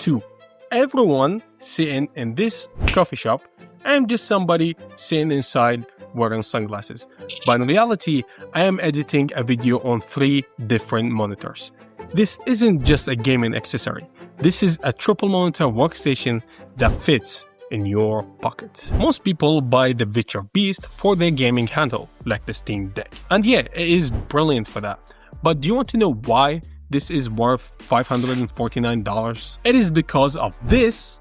to everyone sitting in this coffee shop, I'm just somebody sitting inside wearing sunglasses. But in reality, I am editing a video on 3 different monitors. This isn't just a gaming accessory. This is a triple monitor workstation that fits in your pocket. Most people buy the VITURE Beast for their gaming handheld, like the Steam Deck. And yeah, it is brilliant for that. But do you want to know why this is worth $549? It is because of this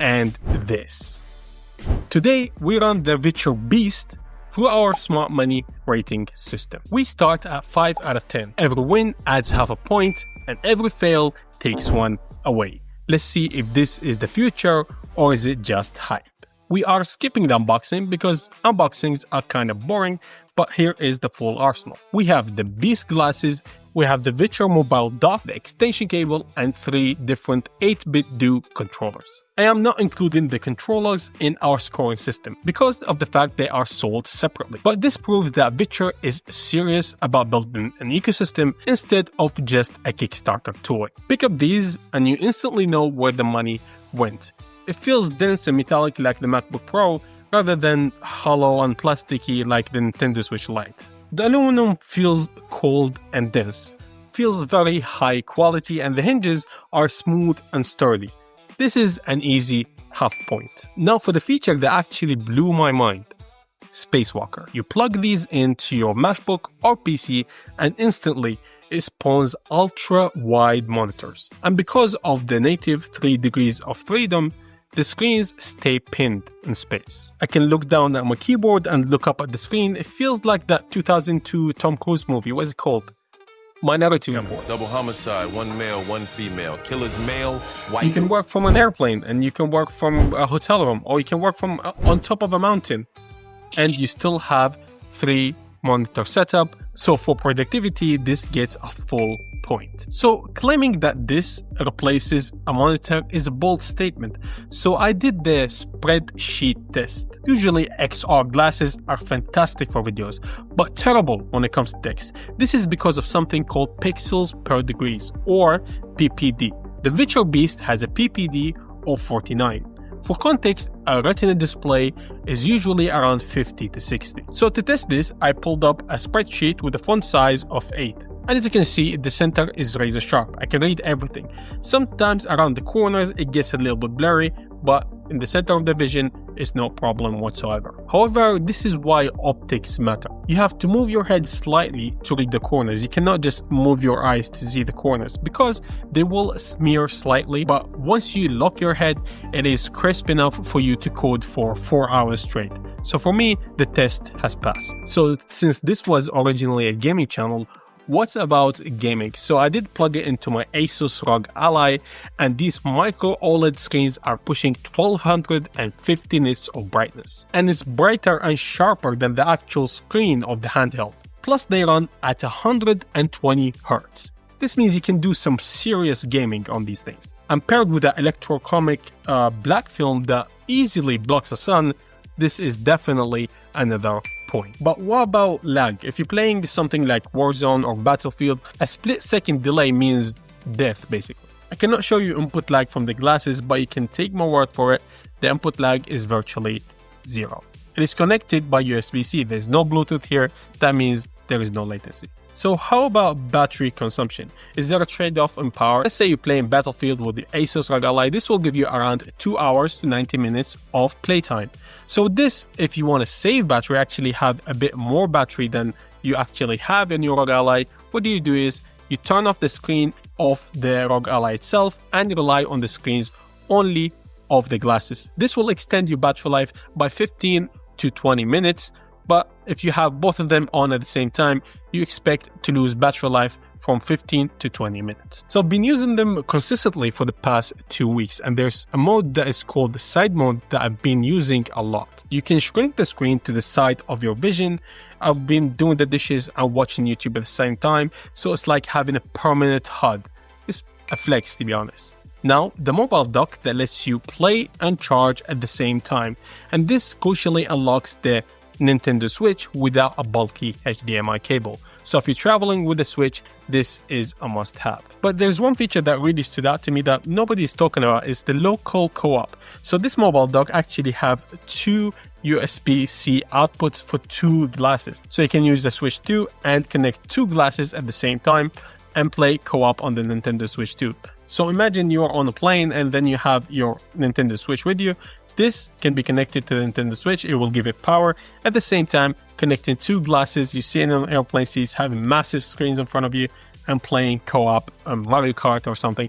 and this. Today, we run the VITURE Beast through our smart money rating system. We start at 5 out of 10. Every win adds half a point, and every fail takes 1 away. Let's see if this is the future or is it just hype. We are skipping the unboxing because unboxings are kind of boring, but here is the full arsenal. We have the Beast glasses, we have the VITURE mobile dock, the extension cable, and 3 different 8-bit DO controllers. I am not including the controllers in our scoring system because of the fact they are sold separately. But this proves that VITURE is serious about building an ecosystem instead of just a Kickstarter toy. Pick up these and you instantly know where the money went. It feels dense and metallic like the MacBook Pro rather than hollow and plasticky like the Nintendo Switch Lite. The aluminum feels cold and dense, feels very high quality, and the hinges are smooth and sturdy. This is an easy half point. Now for the feature that actually blew my mind. SpaceWalker. You plug these into your MacBook or PC and instantly it spawns ultra wide monitors. And because of the native 3 degrees of freedom, the screens stay pinned in space. I can look down at my keyboard and look up at the screen. It feels like that 2002 Tom Cruise movie. What is it called? Minority Report. Double homicide, 1 male, 1 female. Killer's male, white. You can work from an airplane, and you can work from a hotel room, or you can work from on top of a mountain, and you still have 3 monitor setup. So for productivity, this gets a full point. So claiming that this replaces a monitor is a bold statement. So I did the spreadsheet test. Usually XR glasses are fantastic for videos, but terrible when it comes to text. This is because of something called pixels per degrees, or PPD. The VITURE Beast has a PPD of 49. For context, a Retina display is usually around 50 to 60. So to test this, I pulled up a spreadsheet with a font size of 8. And as you can see, the center is razor sharp. I can read everything. Sometimes around the corners it gets a little bit blurry, but in the center of the vision is no problem whatsoever. However, this is why optics matter. You have to move your head slightly to read the corners. You cannot just move your eyes to see the corners because they will smear slightly, but once you lock your head, it is crisp enough for you to code for 4 hours straight. So for me, the test has passed. So since this was originally a gaming channel, what about gaming? So I did plug it into my Asus ROG Ally, and these micro OLED screens are pushing 1250 nits of brightness. And it's brighter and sharper than the actual screen of the handheld. Plus they run at 120 Hz. This means you can do some serious gaming on these things. And paired with the electrochromic black film that easily blocks the sun, this is definitely another point. But what about lag? If you're playing something like Warzone or Battlefield, a split-second delay means death basically. I cannot show you input lag from the glasses, but you can take my word for it, the input lag is virtually 0. It is connected by USB-C, there's no Bluetooth here, that means there is no latency. So how about battery consumption? Is there a trade-off in power? Let's say you're playing Battlefield with the Asus ROG Ally, this will give you around 2 hours to 90 minutes of playtime. So this, if you want to save battery, actually have a bit more battery than you actually have in your ROG Ally, what you do is you turn off the screen of the ROG Ally itself and rely on the screens only of the glasses. This will extend your battery life by 15 to 20 minutes. But if you have both of them on at the same time, you expect to lose battery life from 15 to 20 minutes. So I've been using them consistently for the past 2 weeks, and there's a mode that is called the side mode that I've been using a lot. You can shrink the screen to the side of your vision. I've been doing the dishes and watching YouTube at the same time, so it's like having a permanent HUD. It's a flex, to be honest. Now, the mobile dock that lets you play and charge at the same time, and this crucially unlocks the Nintendo Switch without a bulky HDMI cable. So if you're traveling with the Switch, this is a must-have. But there's one feature that really stood out to me that nobody's talking about, is the local co-op. So this mobile dock actually have two USB-C outputs for two glasses. So you can use the Switch 2 and connect two glasses at the same time and play co-op on the Nintendo Switch 2. So imagine you are on a plane and then you have your Nintendo Switch with you. This can be connected to the Nintendo Switch. It will give it power. At the same time, connecting two glasses, you see it on airplane seats, having massive screens in front of you and playing co-op Mario Kart or something.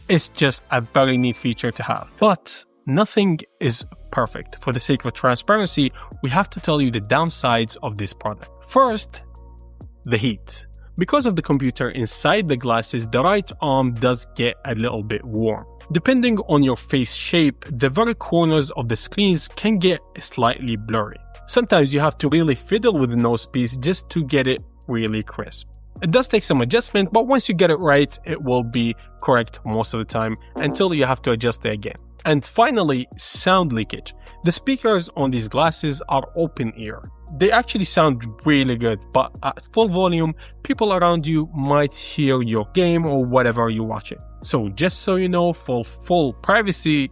It's just a very neat feature to have. But nothing is perfect. For the sake of transparency, we have to tell you the downsides of this product. First, the heat. Because of the computer inside the glasses, the right arm does get a little bit warm. Depending on your face shape, the very corners of the screens can get slightly blurry. Sometimes you have to really fiddle with the nose piece just to get it really crisp. It does take some adjustment, but once you get it right, it will be correct most of the time until you have to adjust it again. And finally, sound leakage. The speakers on these glasses are open ear. They actually sound really good, but at full volume, people around you might hear your game or whatever you're watching. So just so you know, for full privacy,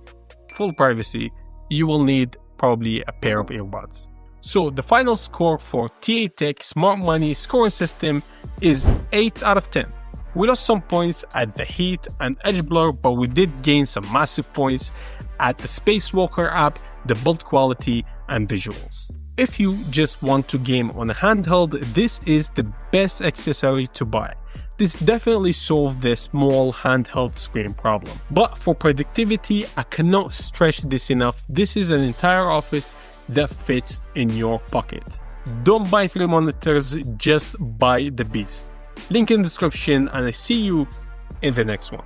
you will need probably a pair of earbuds. So the final score for TA Tech Smart Money scoring system is 8 out of 10. We lost some points at the heat and edge blur, but we did gain some massive points at the SpaceWalker app, the build quality and visuals. If you just want to game on a handheld, this is the best accessory to buy. This definitely solved the small handheld screen problem. But for productivity, I cannot stress this enough. This is an entire office that fits in your pocket. Don't buy 3 monitors, just buy the beast. Link in the description, and I see you in the next one.